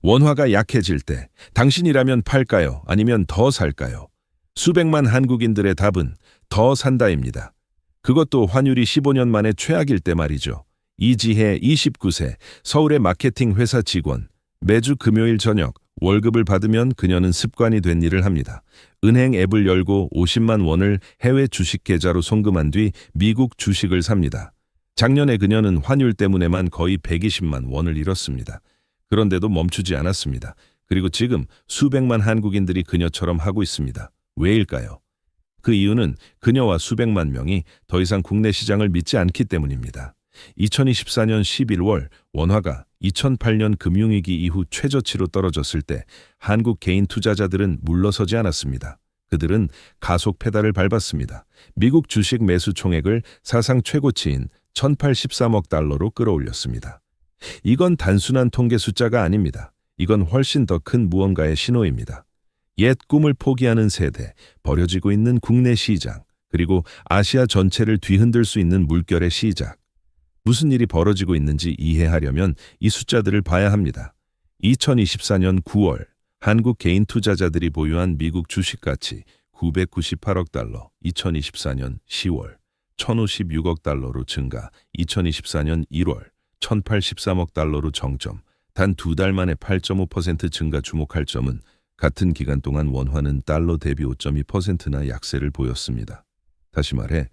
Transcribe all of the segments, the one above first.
원화가 약해질 때 당신이라면 팔까요? 아니면 더 살까요? 수백만 한국인들의 답은 더 산다입니다. 그것도 환율이 15년 만에 최악일 때 말이죠. 이지혜 29세 서울의 마케팅 회사 직원. 매주 금요일 저녁 월급을 받으면 그녀는 습관이 된 일을 합니다. 은행 앱을 열고 50만 원을 해외 주식 계좌로 송금한 뒤 미국 주식을 삽니다. 작년에 그녀는 환율 때문에만 거의 120만 원을 잃었습니다. 그런데도 멈추지 않았습니다. 그리고 지금 수백만 한국인들이 그녀처럼 하고 있습니다. 왜일까요? 그 이유는 그녀와 수백만 명이 더 이상 국내 시장을 믿지 않기 때문입니다. 2024년 11월 원화가 2008년 금융위기 이후 최저치로 떨어졌을 때 한국 개인 투자자들은 물러서지 않았습니다. 그들은 가속 페달을 밟았습니다. 미국 주식 매수 총액을 사상 최고치인 1,083억 달러로 끌어올렸습니다. 이건 단순한 통계 숫자가 아닙니다. 이건 훨씬 더 큰 무언가의 신호입니다. 옛 꿈을 포기하는 세대, 버려지고 있는 국내 시장, 그리고 아시아 전체를 뒤흔들 수 있는 물결의 시작. 무슨 일이 벌어지고 있는지 이해하려면 이 숫자들을 봐야 합니다. 2024년 9월 한국 개인 투자자들이 보유한 미국 주식 가치 998억 달러, 2024년 10월 1,056억 달러로 증가, 2024년 1월 1,083억 달러로 정점, 단 2달 만에 8.5% 증가. 주목할 점은 같은 기간 동안 원화는 달러 대비 5.2%나 약세를 보였습니다. 다시 말해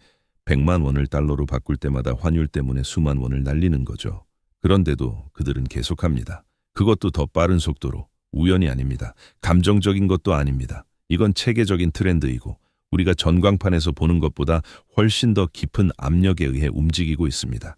100만 원을 달러로 바꿀 때마다 환율 때문에 수만 원을 날리는 거죠. 그런데도 그들은 계속합니다. 그것도 더 빠른 속도로. 우연이 아닙니다. 감정적인 것도 아닙니다. 이건 체계적인 트렌드이고 우리가 전광판에서 보는 것보다 훨씬 더 깊은 압력에 의해 움직이고 있습니다.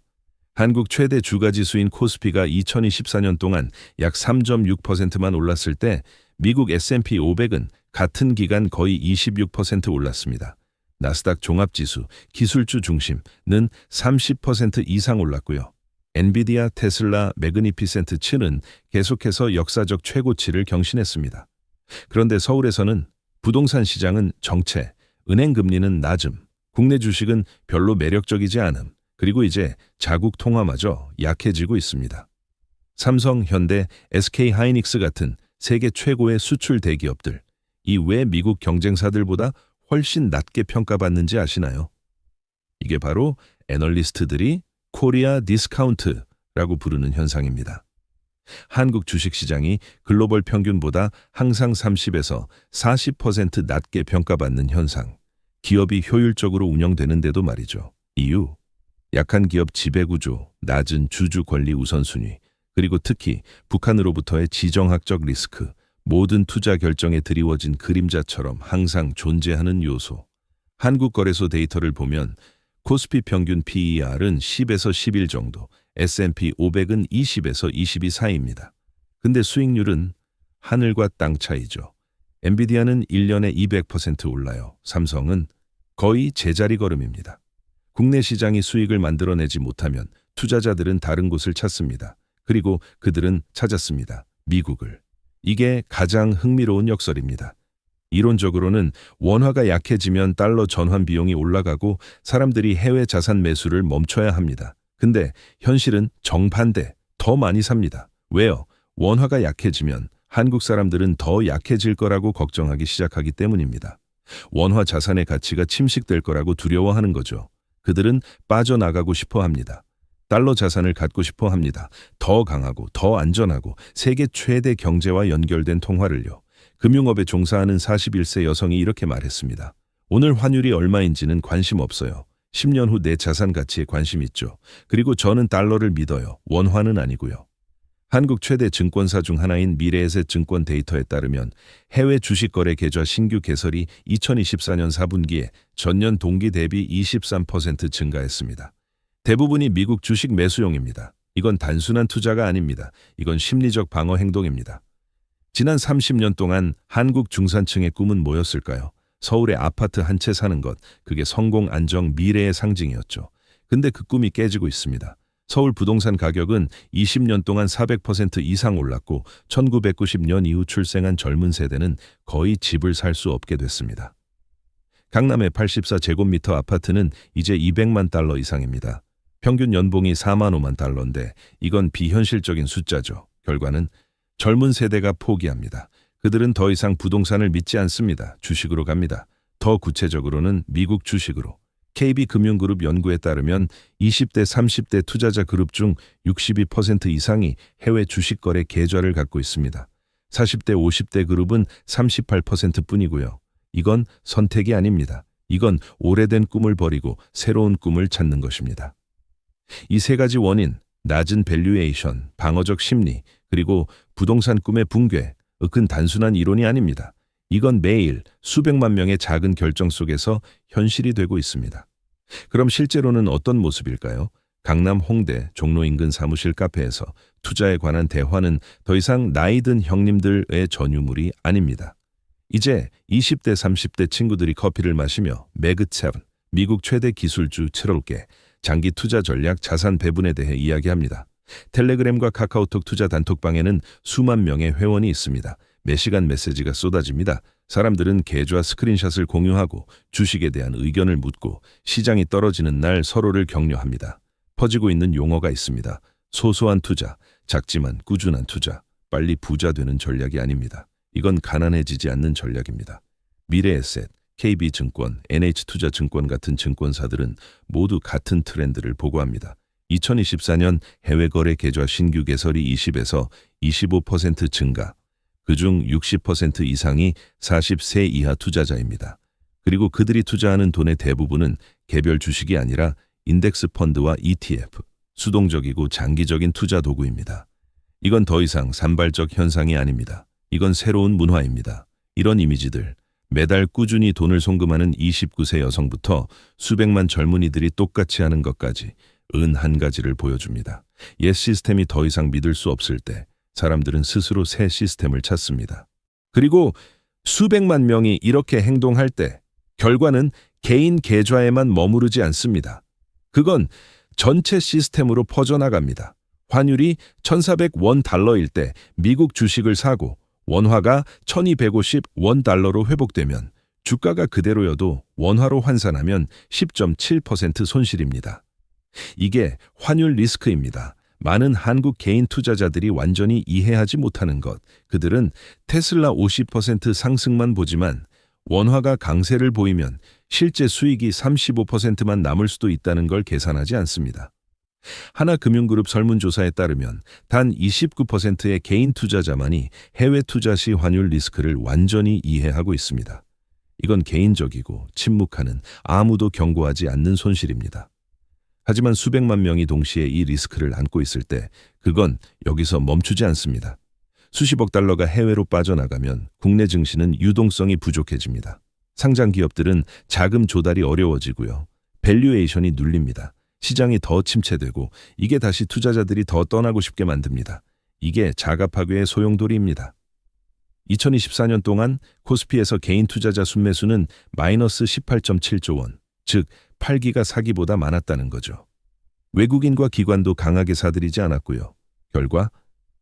한국 최대 주가지수인 코스피가 2024년 동안 약 3.6%만 올랐을 때 미국 S&P 500은 같은 기간 거의 26% 올랐습니다. 나스닥 종합지수, 기술주 중심은 30% 이상 올랐고요. 엔비디아, 테슬라, 매그니피센트 7은 계속해서 역사적 최고치를 경신했습니다. 그런데 서울에서는 부동산 시장은 정체, 은행 금리는 낮음, 국내 주식은 별로 매력적이지 않음, 그리고 이제 자국 통화마저 약해지고 있습니다. 삼성, 현대, SK 하이닉스 같은 세계 최고의 수출 대기업들, 이 왜 미국 경쟁사들보다 훨씬 낮게 평가받는지 아시나요? 이게 바로 애널리스트들이 코리아 디스카운트라고 부르는 현상입니다. 한국 주식시장이 글로벌 평균보다 항상 30에서 40% 낮게 평가받는 현상. 기업이 효율적으로 운영되는데도 말이죠. 이유, 약한 기업 지배구조, 낮은 주주 권리 우선순위, 그리고 특히 북한으로부터의 지정학적 리스크, 모든 투자 결정에 드리워진 그림자처럼 항상 존재하는 요소. 한국거래소 데이터를 보면 코스피 평균 PER은 10에서 11 정도, S&P 500은 20에서 22 사이입니다. 근데 수익률은 하늘과 땅 차이죠. 엔비디아는 1년에 200% 올라요. 삼성은 거의 제자리 걸음입니다. 국내 시장이 수익을 만들어내지 못하면 투자자들은 다른 곳을 찾습니다. 그리고 그들은 찾았습니다. 미국을. 이게 가장 흥미로운 역설입니다. 이론적으로는 원화가 약해지면 달러 전환 비용이 올라가고 사람들이 해외 자산 매수를 멈춰야 합니다. 근데 현실은 정반대, 더 많이 삽니다. 왜요? 원화가 약해지면 한국 사람들은 더 약해질 거라고 걱정하기 시작하기 때문입니다. 원화 자산의 가치가 침식될 거라고 두려워하는 거죠. 그들은 빠져나가고 싶어 합니다. 달러 자산을 갖고 싶어 합니다. 더 강하고 더 안전하고 세계 최대 경제와 연결된 통화를요. 금융업에 종사하는 41세 여성이 이렇게 말했습니다. 오늘 환율이 얼마인지는 관심 없어요. 10년 후 내 자산 가치에 관심 있죠. 그리고 저는 달러를 믿어요. 원화는 아니고요. 한국 최대 증권사 중 하나인 미래에셋 증권 데이터에 따르면 해외 주식거래 계좌 신규 개설이 2024년 4분기에 전년 동기 대비 23% 증가했습니다. 대부분이 미국 주식 매수용입니다. 이건 단순한 투자가 아닙니다. 이건 심리적 방어 행동입니다. 지난 30년 동안 한국 중산층의 꿈은 뭐였을까요? 서울에 아파트 한 채 사는 것, 그게 성공, 안정, 미래의 상징이었죠. 근데 그 꿈이 깨지고 있습니다. 서울 부동산 가격은 20년 동안 400% 이상 올랐고 1990년 이후 출생한 젊은 세대는 거의 집을 살 수 없게 됐습니다. 강남의 84제곱미터 아파트는 이제 200만 달러 이상입니다. 평균 연봉이 4만 5만 달러인데 이건 비현실적인 숫자죠. 결과는 젊은 세대가 포기합니다. 그들은 더 이상 부동산을 믿지 않습니다. 주식으로 갑니다. 더 구체적으로는 미국 주식으로. KB금융그룹 연구에 따르면 20대, 30대 투자자 그룹 중 62% 이상이 해외 주식 거래 계좌를 갖고 있습니다. 40대, 50대 그룹은 38%뿐이고요. 이건 선택이 아닙니다. 이건 오래된 꿈을 버리고 새로운 꿈을 찾는 것입니다. 이 세 가지 원인, 낮은 밸류에이션, 방어적 심리, 그리고 부동산 꿈의 붕괴, 은 단순한 이론이 아닙니다. 이건 매일 수백만 명의 작은 결정 속에서 현실이 되고 있습니다. 그럼 실제로는 어떤 모습일까요? 강남 홍대 종로 인근 사무실 카페에서 투자에 관한 대화는 더 이상 나이 든 형님들의 전유물이 아닙니다. 이제 20대, 30대 친구들이 커피를 마시며 매그7, 미국 최대 기술주 7월께 장기 투자 전략 자산 배분에 대해 이야기합니다. 텔레그램과 카카오톡 투자 단톡방에는 수만 명의 회원이 있습니다. 매시간 메시지가 쏟아집니다. 사람들은 계좌 스크린샷을 공유하고 주식에 대한 의견을 묻고 시장이 떨어지는 날 서로를 격려합니다. 퍼지고 있는 용어가 있습니다. 소소한 투자, 작지만 꾸준한 투자, 빨리 부자 되는 전략이 아닙니다. 이건 가난해지지 않는 전략입니다. 미래에셋, KB증권, NH투자증권 같은 증권사들은 모두 같은 트렌드를 보고합니다. 2024년 해외 거래 계좌 신규 개설이 20에서 25% 증가, 그중 60% 이상이 40세 이하 투자자입니다. 그리고 그들이 투자하는 돈의 대부분은 개별 주식이 아니라 인덱스 펀드와 ETF, 수동적이고 장기적인 투자 도구입니다. 이건 더 이상 산발적 현상이 아닙니다. 이건 새로운 문화입니다. 이런 이미지들, 매달 꾸준히 돈을 송금하는 29세 여성부터 수백만 젊은이들이 똑같이 하는 것까지 한 가지를 보여줍니다. 옛 시스템이 더 이상 믿을 수 없을 때 사람들은 스스로 새 시스템을 찾습니다. 그리고 수백만 명이 이렇게 행동할 때 결과는 개인 계좌에만 머무르지 않습니다. 그건 전체 시스템으로 퍼져나갑니다. 환율이 1,400원 달러일 때 미국 주식을 사고 원화가 1,250원 달러로 회복되면 주가가 그대로여도 원화로 환산하면 10.7% 손실입니다. 이게 환율 리스크입니다. 많은 한국 개인 투자자들이 완전히 이해하지 못하는 것. 그들은 테슬라 50% 상승만 보지만 원화가 강세를 보이면 실제 수익이 35%만 남을 수도 있다는 걸 계산하지 않습니다. 하나금융그룹 설문조사에 따르면 단 29%의 개인 투자자만이 해외 투자 시 환율 리스크를 완전히 이해하고 있습니다. 이건 개인적이고 침묵하는, 아무도 경고하지 않는 손실입니다. 하지만 수백만 명이 동시에 이 리스크를 안고 있을 때 그건 여기서 멈추지 않습니다. 수십억 달러가 해외로 빠져나가면 국내 증시는 유동성이 부족해집니다. 상장 기업들은 자금 조달이 어려워지고요. 밸류에이션이 눌립니다. 시장이 더 침체되고 이게 다시 투자자들이 더 떠나고 싶게 만듭니다. 이게 자가 파괴의 소용돌이입니다. 2024년 동안 코스피에서 개인 투자자 순매수는 마이너스 18.7조 원, 즉 8기가 사기보다 많았다는 거죠. 외국인과 기관도 강하게 사들이지 않았고요. 결과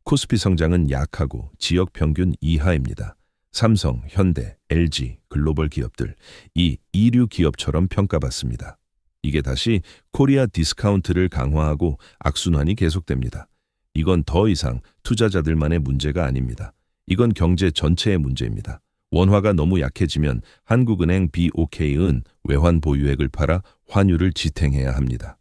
코스피 성장은 약하고 지역 평균 이하입니다. 삼성, 현대, LG, 글로벌 기업들, 이 이류 기업처럼 평가받습니다. 이게 다시 코리아 디스카운트를 강화하고 악순환이 계속됩니다. 이건 더 이상 투자자들만의 문제가 아닙니다. 이건 경제 전체의 문제입니다. 원화가 너무 약해지면 한국은행 BOK은 외환 보유액을 팔아 환율을 지탱해야 합니다.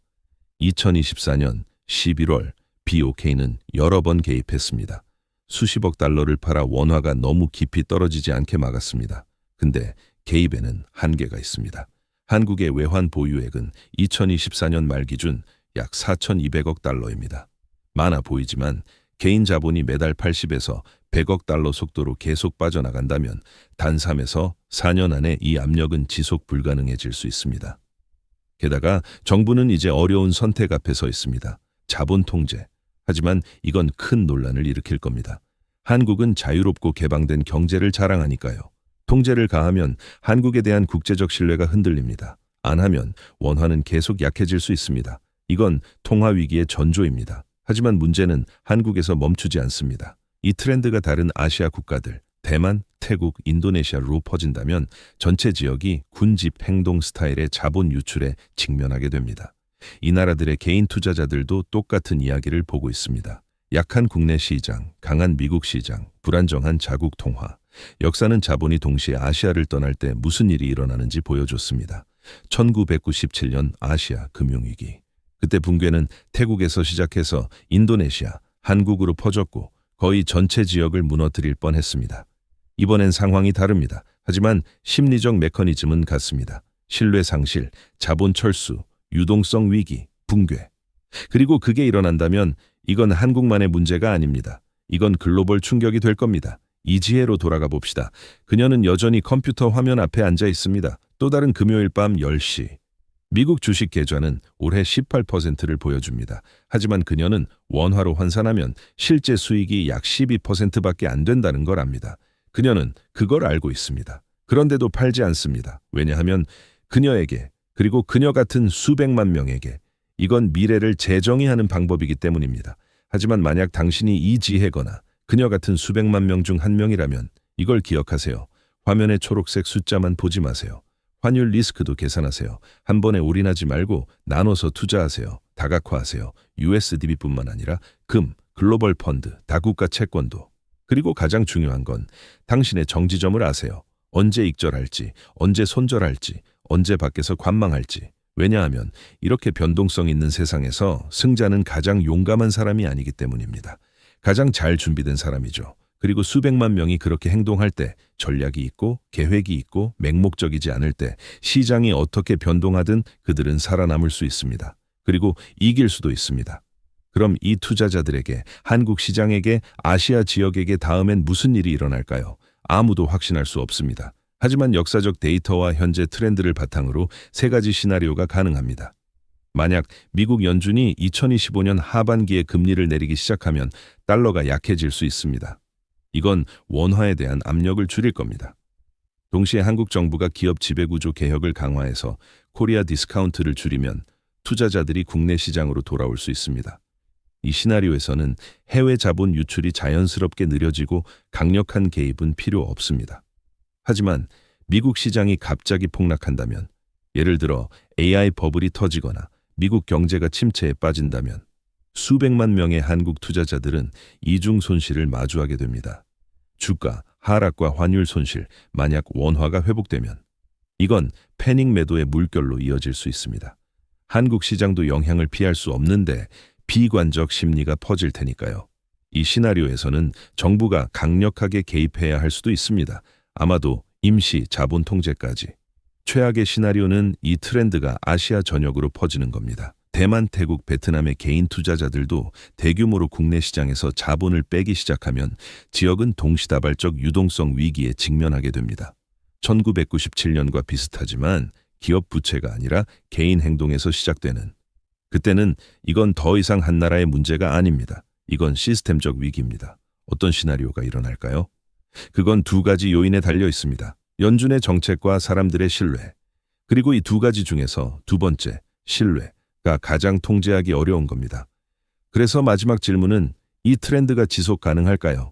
2024년 11월 BOK는 여러 번 개입했습니다. 수십억 달러를 팔아 원화가 너무 깊이 떨어지지 않게 막았습니다. 근데 개입에는 한계가 있습니다. 한국의 외환 보유액은 2024년 말 기준 약 4,200억 달러입니다. 많아 보이지만 개인 자본이 매달 80에서 100억 달러 속도로 계속 빠져나간다면 단 3에서 4년 안에 이 압력은 지속 불가능해질 수 있습니다. 게다가 정부는 이제 어려운 선택 앞에 서 있습니다. 자본 통제. 하지만 이건 큰 논란을 일으킬 겁니다. 한국은 자유롭고 개방된 경제를 자랑하니까요. 통제를 가하면 한국에 대한 국제적 신뢰가 흔들립니다. 안 하면 원화는 계속 약해질 수 있습니다. 이건 통화 위기의 전조입니다. 하지만 문제는 한국에서 멈추지 않습니다. 이 트렌드가 다른 아시아 국가들, 대만, 태국, 인도네시아로 퍼진다면 전체 지역이 군집 행동 스타일의 자본 유출에 직면하게 됩니다. 이 나라들의 개인 투자자들도 똑같은 이야기를 보고 있습니다. 약한 국내 시장, 강한 미국 시장, 불안정한 자국 통화. 역사는 자본이 동시에 아시아를 떠날 때 무슨 일이 일어나는지 보여줬습니다. 1997년 아시아 금융위기. 그때 붕괴는 태국에서 시작해서 인도네시아, 한국으로 퍼졌고 거의 전체 지역을 무너뜨릴 뻔했습니다. 이번엔 상황이 다릅니다. 하지만 심리적 메커니즘은 같습니다. 신뢰 상실, 자본 철수, 유동성 위기, 붕괴. 그리고 그게 일어난다면 이건 한국만의 문제가 아닙니다. 이건 글로벌 충격이 될 겁니다. 이지혜로 돌아가 봅시다. 그녀는 여전히 컴퓨터 화면 앞에 앉아 있습니다. 또 다른 금요일 밤 10시. 미국 주식 계좌는 올해 18%를 보여줍니다. 하지만 그녀는 원화로 환산하면 실제 수익이 약 12%밖에 안 된다는 걸 압니다. 그녀는 그걸 알고 있습니다. 그런데도 팔지 않습니다. 왜냐하면 그녀에게, 그리고 그녀 같은 수백만 명에게 이건 미래를 재정의하는 방법이기 때문입니다. 하지만 만약 당신이 이지혜거나 그녀 같은 수백만 명 중 한 명이라면 이걸 기억하세요. 화면의 초록색 숫자만 보지 마세요. 환율 리스크도 계산하세요. 한 번에 올인하지 말고 나눠서 투자하세요. 다각화하세요. USDB뿐만 아니라 금, 글로벌 펀드, 다국가 채권도. 그리고 가장 중요한 건 당신의 정지점을 아세요. 언제 익절할지, 언제 손절할지, 언제 밖에서 관망할지. 왜냐하면 이렇게 변동성 있는 세상에서 승자는 가장 용감한 사람이 아니기 때문입니다. 가장 잘 준비된 사람이죠. 그리고 수백만 명이 그렇게 행동할 때 전략이 있고 계획이 있고 맹목적이지 않을 때 시장이 어떻게 변동하든 그들은 살아남을 수 있습니다. 그리고 이길 수도 있습니다. 그럼 이 투자자들에게, 한국 시장에게, 아시아 지역에게 다음엔 무슨 일이 일어날까요? 아무도 확신할 수 없습니다. 하지만 역사적 데이터와 현재 트렌드를 바탕으로 세 가지 시나리오가 가능합니다. 만약 미국 연준이 2025년 하반기에 금리를 내리기 시작하면 달러가 약해질 수 있습니다. 이건 원화에 대한 압력을 줄일 겁니다. 동시에 한국 정부가 기업 지배구조 개혁을 강화해서 코리아 디스카운트를 줄이면 투자자들이 국내 시장으로 돌아올 수 있습니다. 이 시나리오에서는 해외 자본 유출이 자연스럽게 느려지고 강력한 개입은 필요 없습니다. 하지만 미국 시장이 갑자기 폭락한다면, 예를 들어 AI 버블이 터지거나 미국 경제가 침체에 빠진다면 수백만 명의 한국 투자자들은 이중 손실을 마주하게 됩니다. 주가 하락과 환율 손실, 만약 원화가 회복되면 이건 패닉 매도의 물결로 이어질 수 있습니다. 한국 시장도 영향을 피할 수 없는데 비관적 심리가 퍼질 테니까요. 이 시나리오에서는 정부가 강력하게 개입해야 할 수도 있습니다. 아마도 임시 자본 통제까지. 최악의 시나리오는 이 트렌드가 아시아 전역으로 퍼지는 겁니다. 대만, 태국, 베트남의 개인 투자자들도 대규모로 국내 시장에서 자본을 빼기 시작하면 지역은 동시다발적 유동성 위기에 직면하게 됩니다. 1997년과 비슷하지만 기업 부채가 아니라 개인 행동에서 시작되는. 그때는 이건 더 이상 한 나라의 문제가 아닙니다. 이건 시스템적 위기입니다. 어떤 시나리오가 일어날까요? 그건 두 가지 요인에 달려 있습니다. 연준의 정책과 사람들의 신뢰. 그리고 이 두 가지 중에서 두 번째, 신뢰가 가장 통제하기 어려운 겁니다. 그래서 마지막 질문은 이 트렌드가 지속 가능할까요?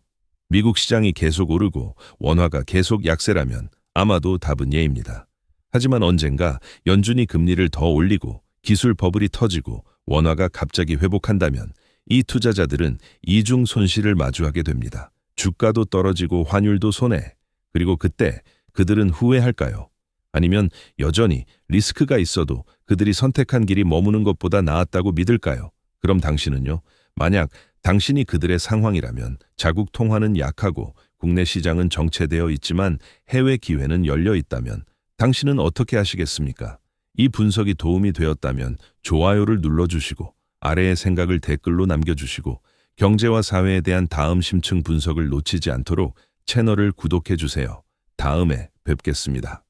미국 시장이 계속 오르고 원화가 계속 약세라면 아마도 답은 예입니다. 하지만 언젠가 연준이 금리를 더 올리고 기술 버블이 터지고 원화가 갑자기 회복한다면 이 투자자들은 이중 손실을 마주하게 됩니다. 주가도 떨어지고 환율도 손해. 그리고 그때 그들은 후회할까요? 아니면 여전히 리스크가 있어도 그들이 선택한 길이 머무는 것보다 나았다고 믿을까요? 그럼 당신은요? 만약 당신이 그들의 상황이라면 자국 통화는 약하고 국내 시장은 정체되어 있지만 해외 기회는 열려 있다면 당신은 어떻게 하시겠습니까? 이 분석이 도움이 되었다면 좋아요를 눌러주시고 아래의 생각을 댓글로 남겨주시고 경제와 사회에 대한 다음 심층 분석을 놓치지 않도록 채널을 구독해 주세요. 다음에 뵙겠습니다.